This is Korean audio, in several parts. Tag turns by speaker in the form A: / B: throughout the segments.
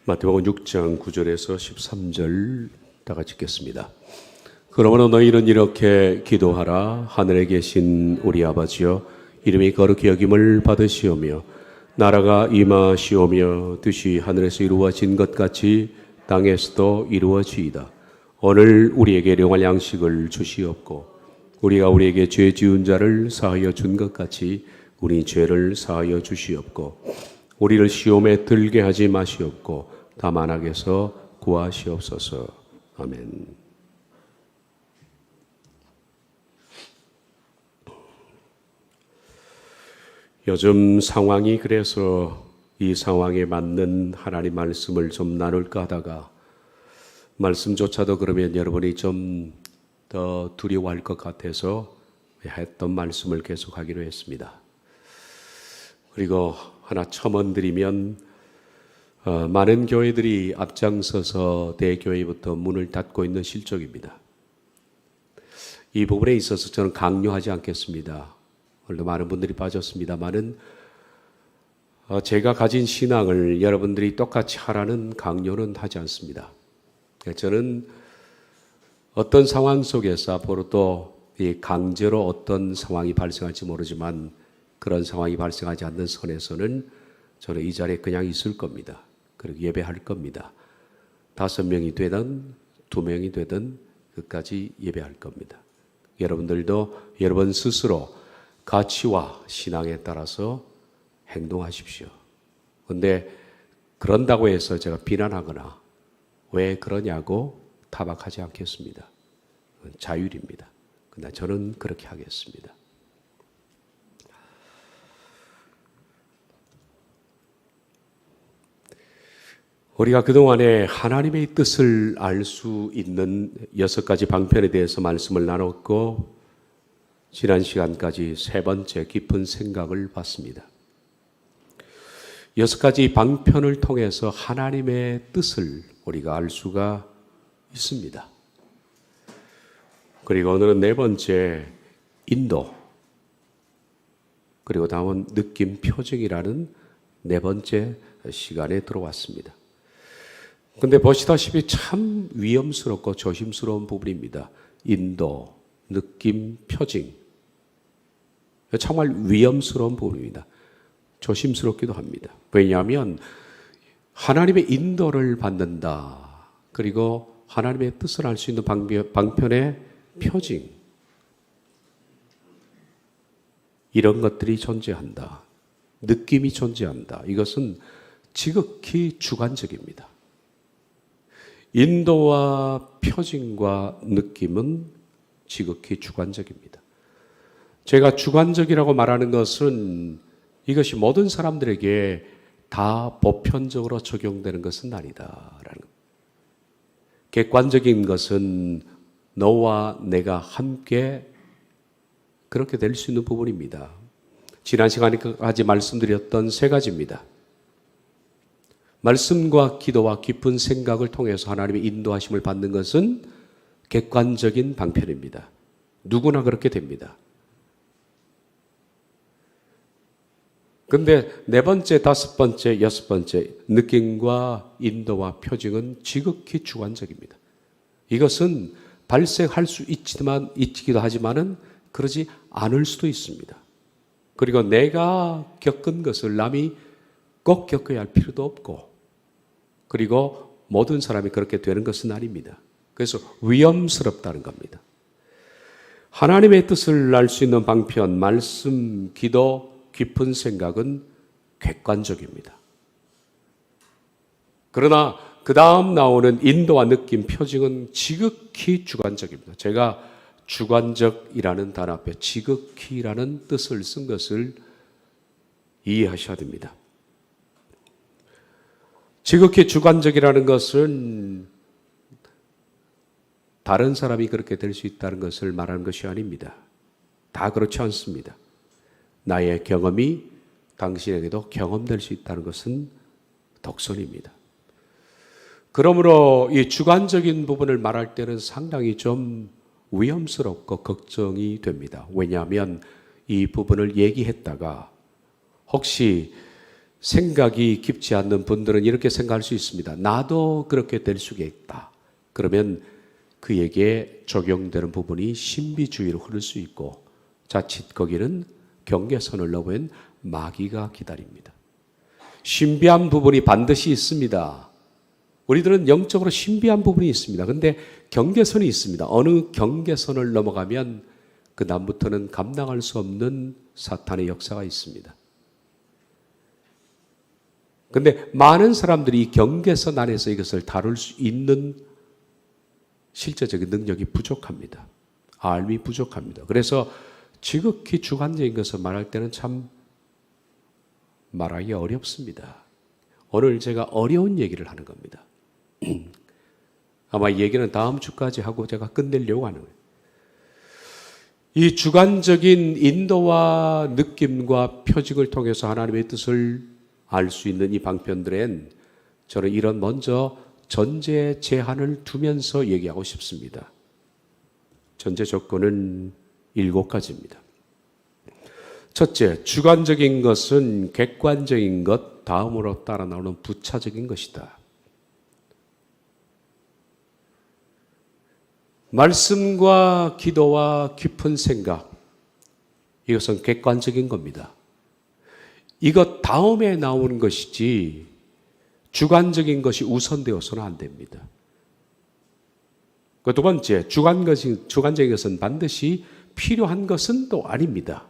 A: 마태복음 6장 9절에서 13절 다 같이 읽겠습니다. 그러므로 너희는 이렇게 기도하라. 하늘에 계신 우리 아버지여, 이름이 거룩히 여김을 받으시오며 나라가 임하시오며 뜻이 하늘에서 이루어진 것 같이 땅에서도 이루어지이다. 오늘 우리에게 일용할 양식을 주시옵고 우리가 우리에게 죄 지은 자를 사하여 준 것 같이 우리 죄를 사하여 주시옵고 우리를 시험에 들게 하지 마시옵고 다만 악에서 구하시옵소서. 아멘. 요즘 상황이 그래서 이 상황에 맞는 하나님 말씀을 좀 나눌까 하다가 말씀조차도 그러면 여러분이 좀 더 두려워할 것 같아서 했던 말씀을 계속하기로 했습니다. 그리고 하나 첨언드리면 많은 교회들이 앞장서서 대교회부터 문을 닫고 있는 실정입니다. 이 부분에 있어서 저는 강요하지 않겠습니다. 오늘도 많은 분들이 빠졌습니다만은 제가 가진 신앙을 여러분들이 똑같이 하라는 강요는 하지 않습니다. 저는 어떤 상황 속에서 앞으로 또 강제로 어떤 상황이 발생할지 모르지만 그런 상황이 발생하지 않는 선에서는 저는 이 자리에 그냥 있을 겁니다. 그리고 예배할 겁니다. 5명이 되든 2명이 되든 끝까지 예배할 겁니다. 여러분들도 여러분 스스로 가치와 신앙에 따라서 행동하십시오. 그런데 그런다고 해서 제가 비난하거나 왜 그러냐고 타박하지 않겠습니다. 그건 자율입니다. 그러나 저는 그렇게 하겠습니다. 우리가 그동안에 하나님의 뜻을 알 수 있는 6가지 방편에 대해서 말씀을 나눴고 지난 시간까지 3번째 깊은 생각을 봤습니다. 6가지 방편을 통해서 하나님의 뜻을 우리가 알 수가 있습니다. 그리고 오늘은 4번째 인도, 그리고 다음은 느낌 표징이라는 4번째 시간에 들어왔습니다. 근데 보시다시피 참 위험스럽고 조심스러운 부분입니다. 인도, 느낌, 표징. 정말 위험스러운 부분입니다. 조심스럽기도 합니다. 왜냐하면 하나님의 인도를 받는다. 그리고 하나님의 뜻을 알 수 있는 방편의 표징. 이런 것들이 존재한다. 느낌이 존재한다. 이것은 지극히 주관적입니다. 인도와 표징과 느낌은 지극히 주관적입니다. 제가 주관적이라고 말하는 것은 이것이 모든 사람들에게 다 보편적으로 적용되는 것은 아니다라는 것. 객관적인 것은 너와 내가 함께 그렇게 될 수 있는 부분입니다. 지난 시간까지 말씀드렸던 3가지입니다. 말씀과 기도와 깊은 생각을 통해서 하나님의 인도하심을 받는 것은 객관적인 방편입니다. 누구나 그렇게 됩니다. 근데 4번째, 5번째, 6번째 느낌과 인도와 표징은 지극히 주관적입니다. 이것은 발생할 수 있기도 하지만은 그러지 않을 수도 있습니다. 그리고 내가 겪은 것을 남이 꼭 겪어야 할 필요도 없고, 그리고 모든 사람이 그렇게 되는 것은 아닙니다. 그래서 위험스럽다는 겁니다. 하나님의 뜻을 알 수 있는 방편, 말씀, 기도, 깊은 생각은 객관적입니다. 그러나 그 다음 나오는 인도와 느낌, 표징은 지극히 주관적입니다. 제가 주관적이라는 단어 앞에 지극히라는 뜻을 쓴 것을 이해하셔야 됩니다. 지극히 주관적이라는 것은 다른 사람이 그렇게 될 수 있다는 것을 말하는 것이 아닙니다. 다 그렇지 않습니다. 나의 경험이 당신에게도 경험될 수 있다는 것은 독선입니다. 그러므로 이 주관적인 부분을 말할 때는 상당히 좀 위험스럽고 걱정이 됩니다. 왜냐하면 이 부분을 얘기했다가 혹시 생각이 깊지 않는 분들은 이렇게 생각할 수 있습니다. 나도 그렇게 될 수가 있다. 그러면 그에게 적용되는 부분이 신비주의로 흐를 수 있고 자칫 거기는 경계선을 넘은 마귀가 기다립니다. 신비한 부분이 반드시 있습니다. 우리들은 영적으로 신비한 부분이 있습니다. 그런데 경계선이 있습니다. 어느 경계선을 넘어가면 그 다음부터는 감당할 수 없는 사탄의 역사가 있습니다. 그런데 많은 사람들이 이 경계선 안에서 이것을 다룰 수 있는 실제적인 능력이 부족합니다. 알미 부족합니다. 그래서 지극히 주관적인 것을 말할 때는 참 말하기 어렵습니다. 오늘 제가 어려운 얘기를 하는 겁니다. 아마 이 얘기는 다음 주까지 하고 제가 끝내려고 하는 거예요. 이 주관적인 인도와 느낌과 표징을 통해서 하나님의 뜻을 알 수 있는 이 방편들엔 저는 이런 먼저 전제 제한을 두면서 얘기하고 싶습니다. 전제 조건은 7가지입니다. 첫째, 주관적인 것은 객관적인 것 다음으로 따라 나오는 부차적인 것이다. 말씀과 기도와 깊은 생각, 이것은 객관적인 겁니다. 이것 다음에 나오는 것이지 주관적인 것이 우선되어서는 안 됩니다. 그 두 번째, 주관적인 것은 반드시 필요한 것은 또 아닙니다.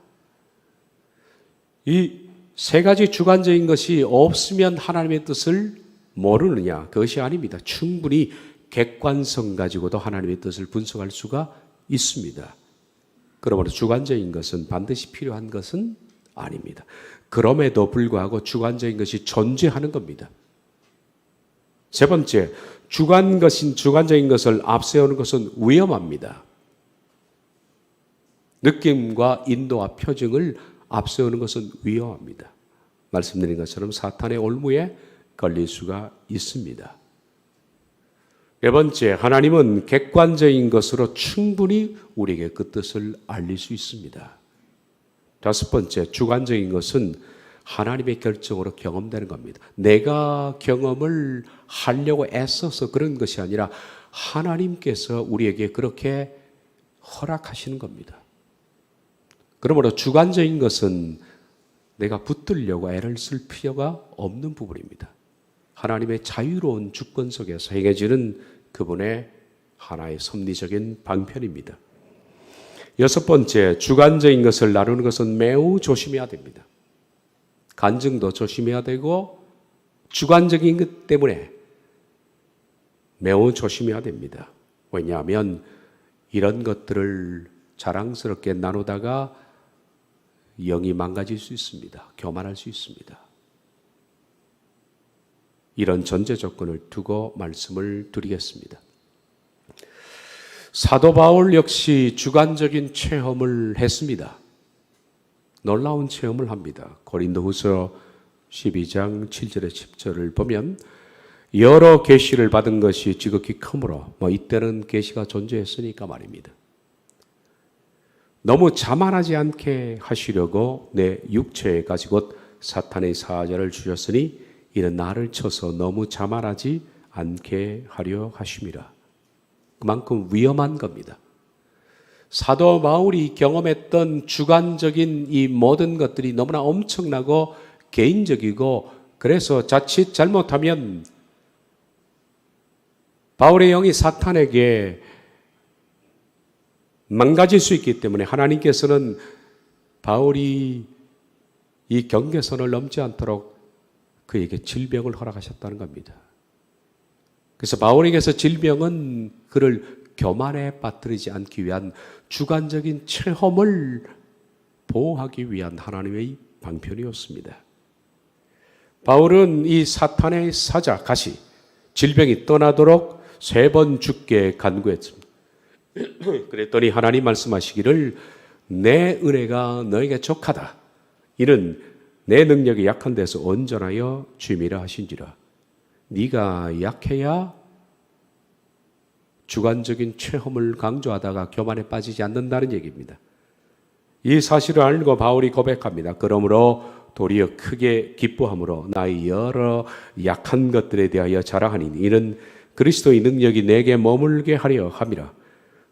A: 이 세 가지 주관적인 것이 없으면 하나님의 뜻을 모르느냐? 그것이 아닙니다. 충분히 객관성 가지고도 하나님의 뜻을 분석할 수가 있습니다. 그러므로 주관적인 것은 반드시 필요한 것은 아닙니다. 그럼에도 불구하고 주관적인 것이 존재하는 겁니다. 세 번째, 주관적인 것을 앞세우는 것은 위험합니다. 느낌과 인도와 표징을 앞세우는 것은 위험합니다. 말씀드린 것처럼 사탄의 올무에 걸릴 수가 있습니다. 네 번째, 하나님은 객관적인 것으로 충분히 우리에게 그 뜻을 알릴 수 있습니다. 다섯 번째, 주관적인 것은 하나님의 결정으로 경험되는 겁니다. 내가 경험을 하려고 애써서 그런 것이 아니라 하나님께서 우리에게 그렇게 허락하시는 겁니다. 그러므로 주관적인 것은 내가 붙들려고 애를 쓸 필요가 없는 부분입니다. 하나님의 자유로운 주권 속에서 행해지는 그분의 하나의 섭리적인 방편입니다. 여섯 번째, 주관적인 것을 나누는 것은 매우 조심해야 됩니다. 간증도 조심해야 되고 주관적인 것 때문에 매우 조심해야 됩니다. 왜냐하면 이런 것들을 자랑스럽게 나누다가 영이 망가질 수 있습니다. 교만할 수 있습니다. 이런 전제 조건을 두고 말씀을 드리겠습니다. 사도 바울 역시 주관적인 체험을 했습니다. 놀라운 체험을 합니다. 고린도후서 12장 7절에 10절을 보면 여러 계시를 받은 것이 지극히 크므로 이때는 계시가 존재했으니까 말입니다. 너무 자만하지 않게 하시려고 내 육체에 가지고 사탄의 사자를 주셨으니 이는 나를 쳐서 너무 자만하지 않게 하려 하심이라. 그만큼 위험한 겁니다. 사도 바울이 경험했던 주관적인 이 모든 것들이 너무나 엄청나고 개인적이고 그래서 자칫 잘못하면 바울의 영이 사탄에게 망가질 수 있기 때문에 하나님께서는 바울이 이 경계선을 넘지 않도록 그에게 질병을 허락하셨다는 겁니다. 그래서 바울에게서 질병은 그를 교만에 빠뜨리지 않기 위한 주관적인 체험을 보호하기 위한 하나님의 방편이었습니다. 바울은 이 사탄의 사자, 가시, 질병이 떠나도록 3번 죽게 간구했습니다. 그랬더니 하나님 말씀하시기를 내 은혜가 너에게 족하다. 이는 내 능력이 약한 데서 온전하여 주임이라 하신지라. 네가 약해야 주관적인 체험을 강조하다가 교만에 빠지지 않는다는 얘기입니다. 이 사실을 알고 바울이 고백합니다. 그러므로 도리어 크게 기뻐함으로 나의 여러 약한 것들에 대하여 자랑하니 이는 그리스도의 능력이 내게 머물게 하려 함이라.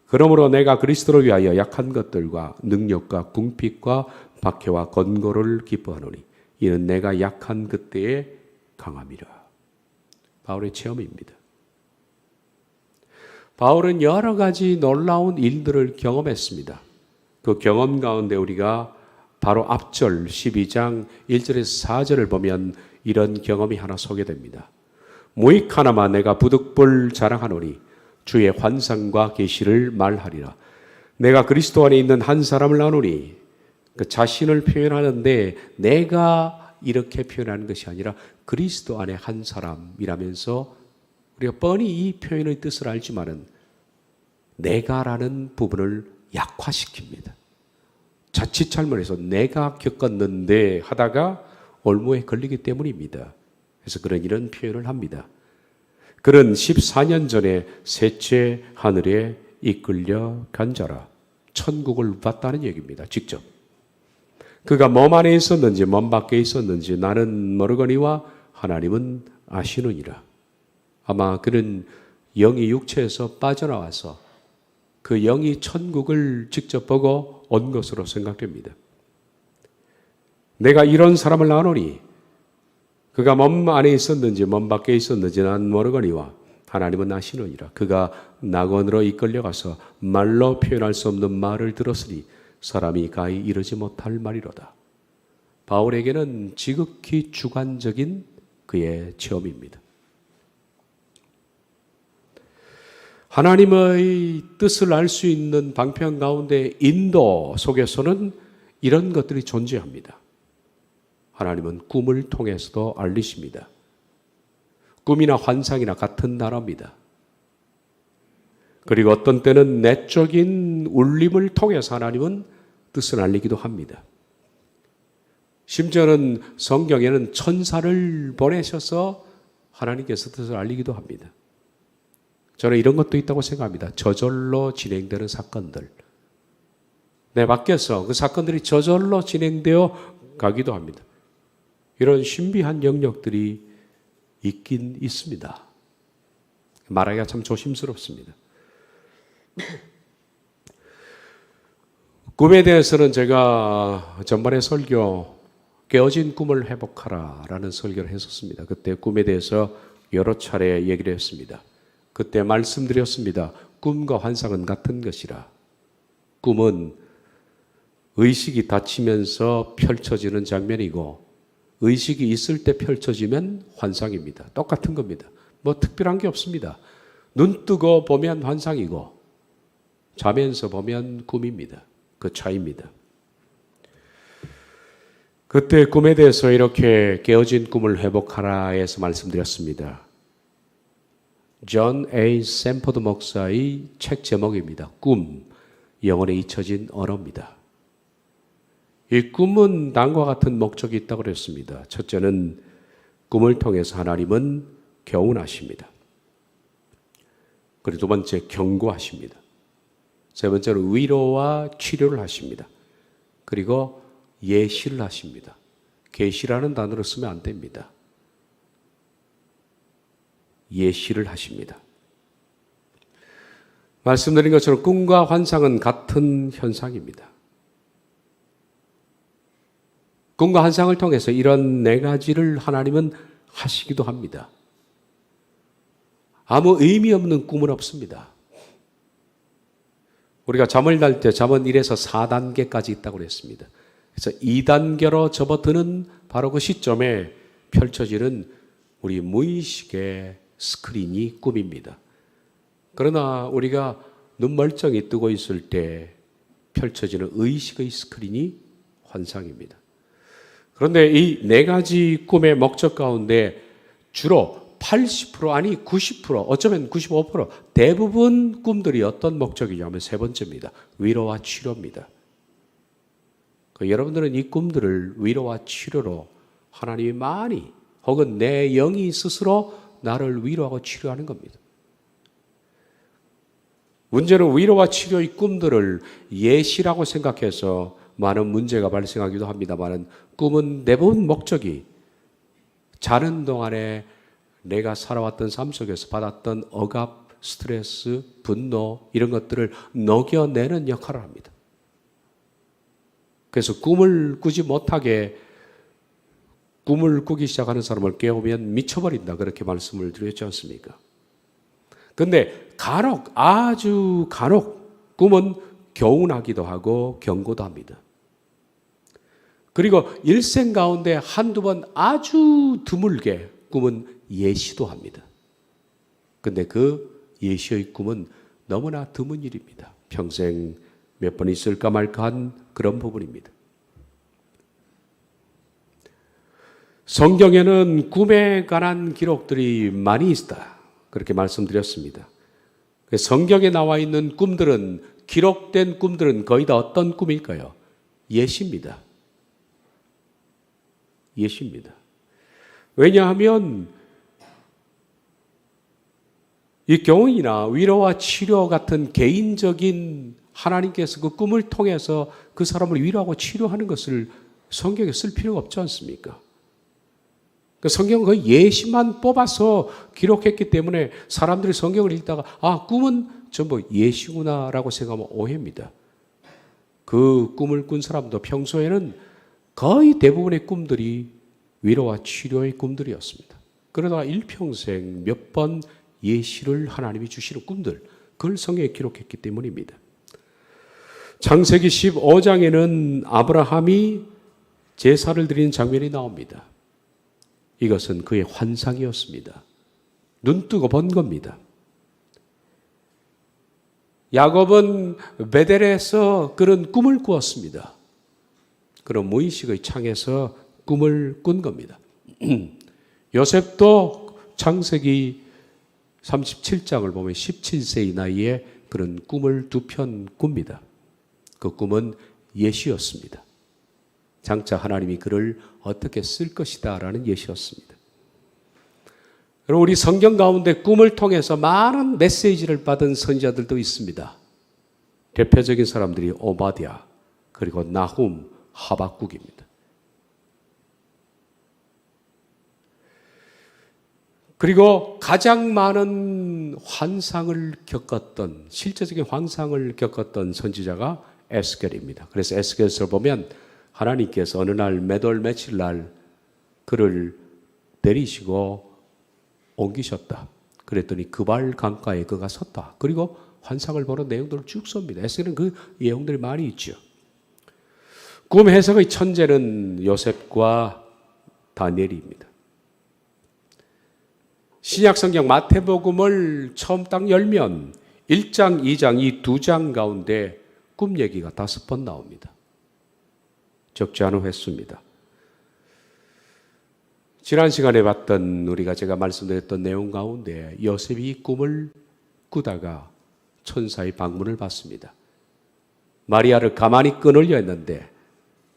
A: 그러므로 내가 그리스도를 위하여 약한 것들과 능력과 궁핍과 박해와 권고를 기뻐하노니 이는 내가 약한 그때에 강함이라. 바울의 체험입니다. 바울은 여러 가지 놀라운 일들을 경험했습니다. 그 경험 가운데 우리가 바로 앞절 12장 1절에서 4절을 보면 이런 경험이 하나 소개됩니다. 무익 하나마 내가 부득불 자랑하노니 주의 환상과 계시를 말하리라. 내가 그리스도 안에 있는 한 사람을 아노니 그 자신을 표현하는데 내가 이렇게 표현하는 것이 아니라 그리스도 안에 한 사람이라면서 우리가 뻔히 이 표현의 뜻을 알지만은 내가라는 부분을 약화시킵니다. 자칫 잘못해서 내가 겪었는데 하다가 올무에 걸리기 때문입니다. 그래서 그런 이런 표현을 합니다. 그는 14년 전에 셋째 하늘에 이끌려 간 자라. 천국을 봤다는 얘기입니다. 직접. 그가 몸 안에 있었는지 몸 밖에 있었는지 나는 모르거니와 하나님은 아시느니라. 아마 그는 영이 육체에서 빠져나와서 그 영이 천국을 직접 보고 온 것으로 생각됩니다. 내가 이런 사람을 아노니 그가 몸 안에 있었는지 몸 밖에 있었는지 난 모르거니와 하나님은 아시느니라. 그가 낙원으로 이끌려가서 말로 표현할 수 없는 말을 들었으니 사람이 가히 이르지 못할 말이로다. 바울에게는 지극히 주관적인 그의 체험입니다. 하나님의 뜻을 알 수 있는 방편 가운데 인도 속에서는 이런 것들이 존재합니다. 하나님은 꿈을 통해서도 알리십니다. 꿈이나 환상이나 같은 단어입니다. 그리고 어떤 때는 내적인 울림을 통해서 하나님은 뜻을 알리기도 합니다. 심지어는 성경에는 천사를 보내셔서 하나님께서 뜻을 알리기도 합니다. 저는 이런 것도 있다고 생각합니다. 저절로 진행되는 사건들. 내 밖에서 그 사건들이 저절로 진행되어 가기도 합니다. 이런 신비한 영역들이 있긴 있습니다. 말하기가 참 조심스럽습니다. 꿈에 대해서는 제가 전번에 설교 깨어진 꿈을 회복하라 라는 설교를 했었습니다. 그때 꿈에 대해서 여러 차례 얘기를 했습니다. 그때 말씀드렸습니다. 꿈과 환상은 같은 것이라. 꿈은 의식이 닫히면서 펼쳐지는 장면이고 의식이 있을 때 펼쳐지면 환상입니다. 똑같은 겁니다. 뭐 특별한 게 없습니다. 눈 뜨고 보면 환상이고 자면서 보면 꿈입니다. 그 차이입니다. 그때 꿈에 대해서 이렇게 깨어진 꿈을 회복하라에서 말씀드렸습니다. 존 A. 샘포드 목사의 책 제목입니다. 꿈, 영혼에 잊혀진 언어입니다. 이 꿈은 다음과 같은 목적이 있다고 그랬습니다. 첫째는 꿈을 통해서 하나님은 교훈하십니다. 그리고 두 번째 경고하십니다. 세 번째로 위로와 치료를 하십니다. 그리고 예시를 하십니다. 계시라는 단어를 쓰면 안 됩니다. 예시를 하십니다. 말씀드린 것처럼 꿈과 환상은 같은 현상입니다. 꿈과 환상을 통해서 이런 네 가지를 하나님은 하시기도 합니다. 아무 의미 없는 꿈은 없습니다. 우리가 잠을 잘 때 잠은 1에서 4단계까지 있다고 그랬습니다. 그래서 2단계로 접어드는 바로 그 시점에 펼쳐지는 우리 무의식의 스크린이 꿈입니다. 그러나 우리가 눈 멀쩡히 뜨고 있을 때 펼쳐지는 의식의 스크린이 환상입니다. 그런데 이 네 가지 꿈의 목적 가운데 주로 80% 아니 90% 어쩌면 95% 대부분 꿈들이 어떤 목적이냐면 세 번째입니다. 위로와 치료입니다. 여러분들은 이 꿈들을 위로와 치료로 하나님이 많이 혹은 내 영이 스스로 나를 위로하고 치료하는 겁니다. 문제는 위로와 치료의 꿈들을 예시라고 생각해서 많은 문제가 발생하기도 합니다만 꿈은 대부분 목적이 자는 동안에 내가 살아왔던 삶 속에서 받았던 억압, 스트레스, 분노 이런 것들을 녹여내는 역할을 합니다. 그래서 꿈을 꾸지 못하게 꿈을 꾸기 시작하는 사람을 깨우면 미쳐버린다 그렇게 말씀을 드렸지 않습니까? 근데 간혹 아주 간혹 꿈은 교훈하기도 하고 경고도 합니다. 그리고 일생 가운데 한두 번 아주 드물게 꿈은 예시도 합니다. 근데 그 예시의 꿈은 너무나 드문 일입니다. 평생 몇 번 있을까 말까 한 그런 부분입니다. 성경에는 꿈에 관한 기록들이 많이 있다. 그렇게 말씀드렸습니다. 성경에 나와 있는 꿈들은, 기록된 꿈들은 거의 다 어떤 꿈일까요? 예시입니다. 예시입니다. 왜냐하면 이 교훈이나 위로와 치료 같은 개인적인 하나님께서 그 꿈을 통해서 그 사람을 위로하고 치료하는 것을 성경에 쓸 필요가 없지 않습니까? 성경은 그 예시만 뽑아서 기록했기 때문에 사람들이 성경을 읽다가 꿈은 전부 예시구나라고 생각하면 오해입니다. 그 꿈을 꾼 사람도 평소에는 거의 대부분의 꿈들이 위로와 치료의 꿈들이었습니다. 그러다가 일평생 몇 번 예시를 하나님이 주시는 꿈들, 그걸 성경에 기록했기 때문입니다. 창세기 15장에는 아브라함이 제사를 드리는 장면이 나옵니다. 이것은 그의 환상이었습니다. 눈 뜨고 본 겁니다. 야곱은 베델에서 그런 꿈을 꾸었습니다. 그런 무의식의 창에서 꿈을 꾼 겁니다. 요셉도 창세기 37장을 보면 17세의 나이에 그런 꿈을 두 편 꿉니다. 그 꿈은 예시였습니다. 장차 하나님이 그를 어떻게 쓸 것이다 라는 예시였습니다. 여러분, 우리 성경 가운데 꿈을 통해서 많은 메시지를 받은 선지자들도 있습니다. 대표적인 사람들이 오바댜, 그리고 나훔, 하박국입니다. 그리고 가장 많은 환상을 겪었던, 실제적인 환상을 겪었던 선지자가 에스겔입니다. 그래서 에스겔서를 보면 하나님께서 어느 날 몇월 며칠 날 그를 내리시고 옮기셨다. 그랬더니 그발 강가에 그가 섰다. 그리고 환상을 보는 내용들을 쭉 씁니다. 에스겔은 그 내용들이 많이 있죠. 꿈 해석의 천재는 요셉과 다니엘입니다. 신약성경 마태복음을 처음 딱 열면 1장, 2장 이 두 장 가운데 꿈 얘기가 5번 나옵니다. 적지 않은 횟수입니다. 지난 시간에 봤던 제가 말씀드렸던 내용 가운데 요셉이 꿈을 꾸다가 천사의 방문을 받습니다. 마리아를 가만히 끊으려 했는데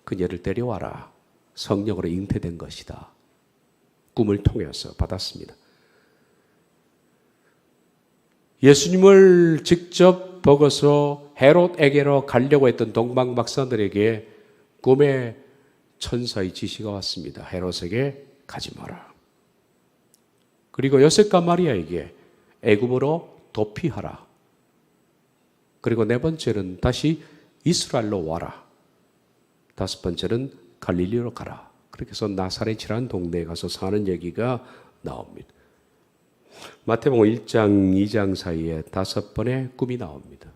A: 그녀를 데려와라. 성령으로 잉태된 것이다. 꿈을 통해서 받았습니다. 예수님을 직접 보고서 헤롯에게로 가려고 했던 동방 박사들에게 꿈에 천사의 지시가 왔습니다. 헤롯에게 가지 마라. 그리고 요셉과 마리아에게 애굽으로 도피하라. 그리고 네 번째는 다시 이스라엘로 와라. 다섯 번째는 갈릴리로 가라. 그렇게 해서 나사렛이라는 동네에 가서 사는 얘기가 나옵니다. 마태복음 1장, 2장 사이에 5번의 꿈이 나옵니다.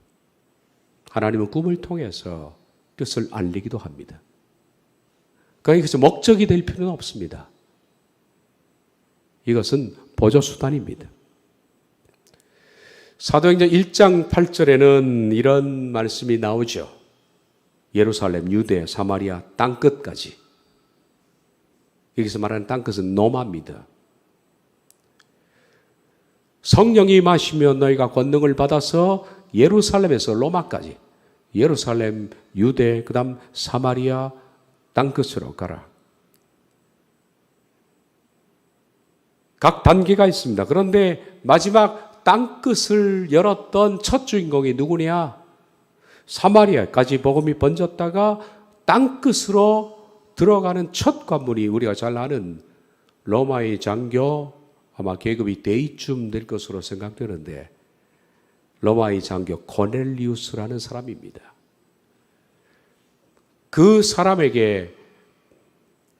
A: 하나님은 꿈을 통해서 뜻을 알리기도 합니다. 그러니까 이것이 목적이 될 필요는 없습니다. 이것은 보조수단입니다. 사도행전 1장 8절에는 이런 말씀이 나오죠. 예루살렘, 유대, 사마리아 땅끝까지. 여기서 말하는 땅끝은 로마입니다. 성령이 임하시면 너희가 권능을 받아서 예루살렘에서 로마까지, 예루살렘, 유대, 그 다음 사마리아 땅끝으로 가라. 각 단계가 있습니다. 그런데 마지막 땅끝을 열었던 첫 주인공이 누구냐? 사마리아까지 복음이 번졌다가 땅끝으로 들어가는 첫 관문이 우리가 잘 아는 로마의 장교, 아마 계급이 대이쯤 될 것으로 생각되는데 로마의 장교 고넬리우스라는 사람입니다. 그 사람에게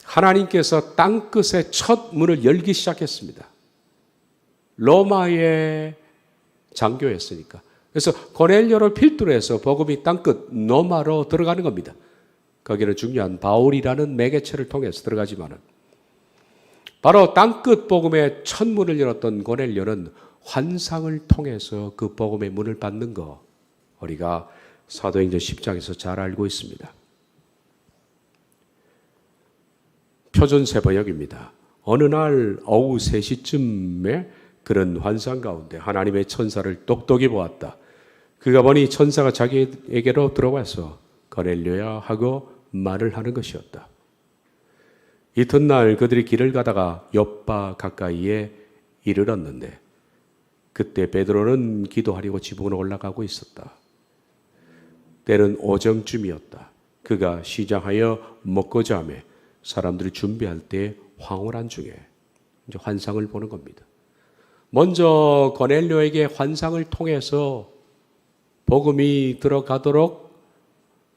A: 하나님께서 땅끝의 첫 문을 열기 시작했습니다. 로마의 장교였으니까. 그래서 고넬료를 필두로 해서 복음이 땅끝 로마로 들어가는 겁니다. 거기는 중요한 바울이라는 매개체를 통해서 들어가지만은 바로 땅끝 복음의 첫 문을 열었던 고넬료는 환상을 통해서 그 복음의 문을 받는 거 우리가 사도행전 10장에서 잘 알고 있습니다. 표준세번역입니다. 어느 날 오후 3시쯤에 그런 환상 가운데 하나님의 천사를 똑똑히 보았다. 그가 보니 천사가 자기에게로 들어와서 고넬료야 하고 말을 하는 것이었다. 이튿날 그들이 길을 가다가 욥바 가까이에 이르렀는데 그때 베드로는 기도하려고 지붕으로 올라가고 있었다. 때는 오정쯤이었다. 그가 시장하여 먹고자 하며 사람들이 준비할 때 황홀한 중에 이제 환상을 보는 겁니다. 먼저 고넬료에게 환상을 통해서 복음이 들어가도록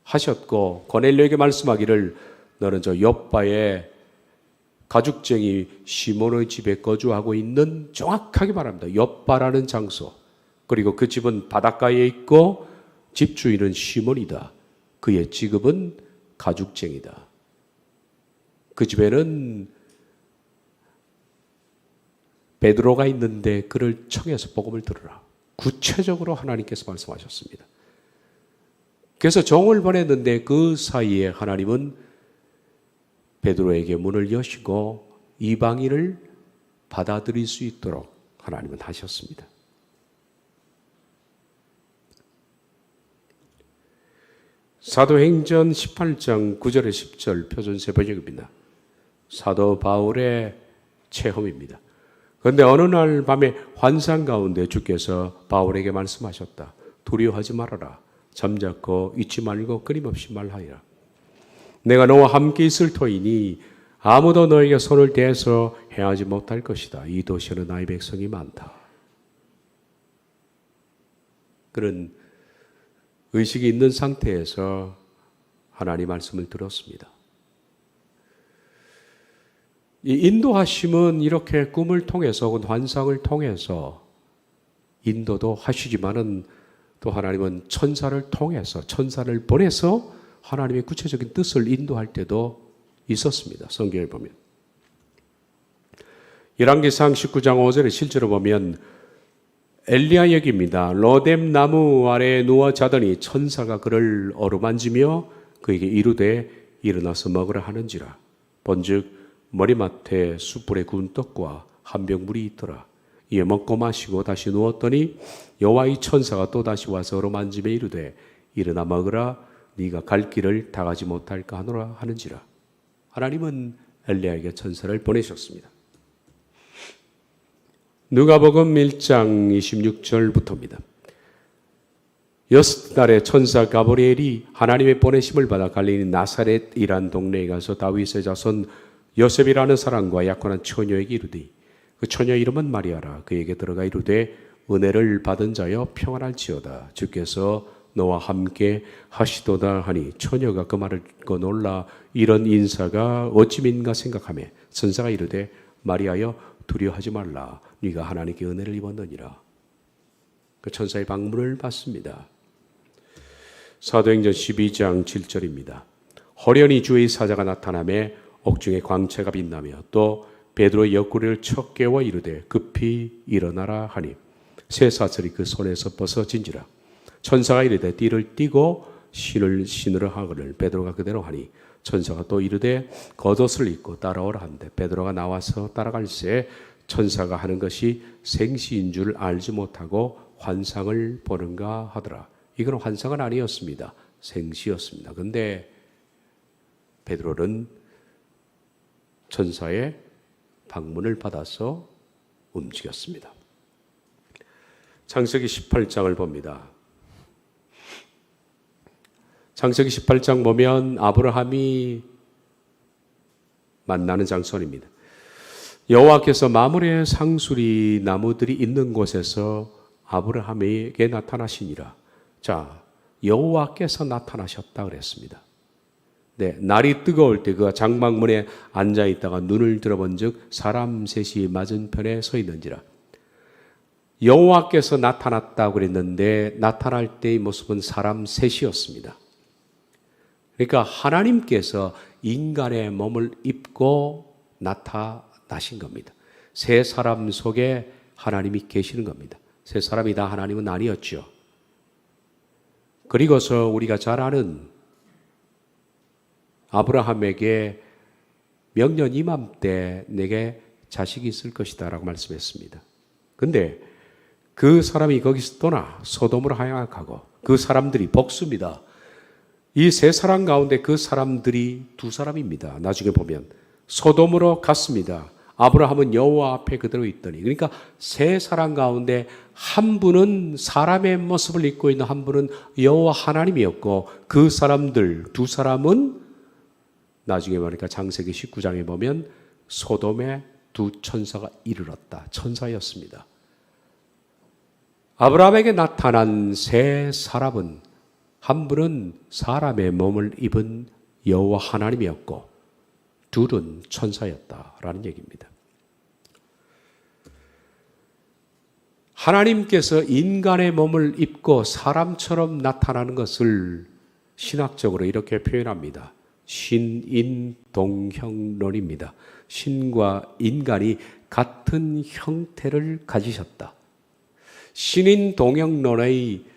A: 하셨고 고넬료에게 말씀하기를 너는 저 욥바의 가죽쟁이 시몬의 집에 거주하고 있는 정확하게 말합니다. 욥바라는 장소 그리고 그 집은 바닷가에 있고 집주인은 시몬이다. 그의 직업은 가죽쟁이다. 그 집에는 베드로가 있는데 그를 청해서 복음을 들으라. 구체적으로 하나님께서 말씀하셨습니다. 그래서 종을 보냈는데 그 사이에 하나님은 베드로에게 문을 여시고 이방인을 받아들일 수 있도록 하나님은 하셨습니다. 사도행전 18장 9절에 10절 표준세번역입니다. 사도 바울의 체험입니다. 그런데 어느 날 밤에 환상 가운데 주께서 바울에게 말씀하셨다. 두려워하지 말아라. 잠자코 잊지 말고 끊임없이 말하여라. 내가 너와 함께 있을 터이니 아무도 너에게 손을 대서 행하지 못할 것이다. 이 도시에는 나의 백성이 많다. 그런 의식이 있는 상태에서 하나님 말씀을 들었습니다. 이 인도하심은 이렇게 꿈을 통해서 혹은 환상을 통해서 인도도 하시지만은 또 하나님은 천사를 통해서 천사를 보내서 하나님의 구체적인 뜻을 인도할 때도 있었습니다. 성경에 보면 열왕기상 19장 5절에 실제로 보면 엘리야 얘기입니다. 로뎀 나무 아래에 누워 자더니 천사가 그를 어루만지며 그에게 이르되 일어나서 먹으라 하는지라. 본즉 머리맡에 숯불에 구운 떡과 한 병 물이 있더라. 이에 먹고 마시고 다시 누웠더니 여호와의 천사가 또 다시 와서 어루만지며 이르되 일어나 먹으라. 네가 갈 길을 다 가지 못할까 하노라 하는지라. 하나님은 엘리야에게 천사를 보내셨습니다. 누가복음 1장 26절부터입니다. 여섯달에 천사 가브리엘이 하나님의 보내심을 받아 갈릴리 나사렛이란 동네에 가서 다윗의 자손 요셉이라는 사람과 약혼한 처녀에게 이르되 그 처녀 이름은 마리아라. 그에게 들어가 이르되 은혜를 받은 자여 평안할지어다. 주께서 너와 함께 하시도다 하니 처녀가 그 말을 듣고 놀라 이런 인사가 어찌민가 생각하며 천사가 이르되 마리아여 두려워하지 말라. 네가 하나님께 은혜를 입었느니라. 그 천사의 방문을 받습니다. 사도행전 12장 7절입니다. 호련히 주의 사자가 나타나매 옥중에 광채가 빛나며 또 베드로의 옆구리를 쳐 깨워 이르되 급히 일어나라 하니 새 사슬이 그 손에서 벗어진지라. 천사가 이르되 띠를 띠고 신을 신으라 하거늘 베드로가 그대로 하니 천사가 또 이르되 겉옷을 입고 따라오라 한데 베드로가 나와서 따라갈새 천사가 하는 것이 생시인 줄 알지 못하고 환상을 보는가 하더라. 이건 환상은 아니었습니다. 생시였습니다. 그런데 베드로는 천사의 방문을 받아서 움직였습니다. 창세기 18장을 봅니다. 창세기 18장 보면 아브라함이 만나는 장소입니다. 여호와께서 마므레 상수리 나무들이 있는 곳에서 아브라함에게 나타나시니라. 자, 여호와께서 나타나셨다 그랬습니다. 네, 날이 뜨거울 때 그가 장막문에 앉아 있다가 눈을 들어본즉 사람 셋이 맞은편에 서 있는지라. 여호와께서 나타났다고 그랬는데 나타날 때의 모습은 사람 셋이었습니다. 그러니까 하나님께서 인간의 몸을 입고 나타나신 겁니다. 세 사람 속에 하나님이 계시는 겁니다. 세 사람이 다 하나님은 아니었죠. 그리고서 우리가 잘 아는 아브라함에게 명년 이맘때 내게 자식이 있을 것이다 라고 말씀했습니다. 근데 그 사람이 거기서 떠나 소돔으로 향하고 그 사람들이 복수입니다. 이 세 사람 가운데 그 사람들이 두 사람입니다. 나중에 보면 소돔으로 갔습니다. 아브라함은 여호와 앞에 그대로 있더니, 그러니까 세 사람 가운데 한 분은 사람의 모습을 입고 있는 한 분은 여호와 하나님이었고 그 사람들 두 사람은 나중에 보니까 창세기 19장에 보면 소돔에 두 천사가 이르렀다. 천사였습니다. 아브라함에게 나타난 세 사람은 한 분은 사람의 몸을 입은 여호와 하나님이었고 둘은 천사였다라는 얘기입니다. 하나님께서 인간의 몸을 입고 사람처럼 나타나는 것을 신학적으로 이렇게 표현합니다. 신인동형론입니다. 신과 인간이 같은 형태를 가지셨다. 신인동형론의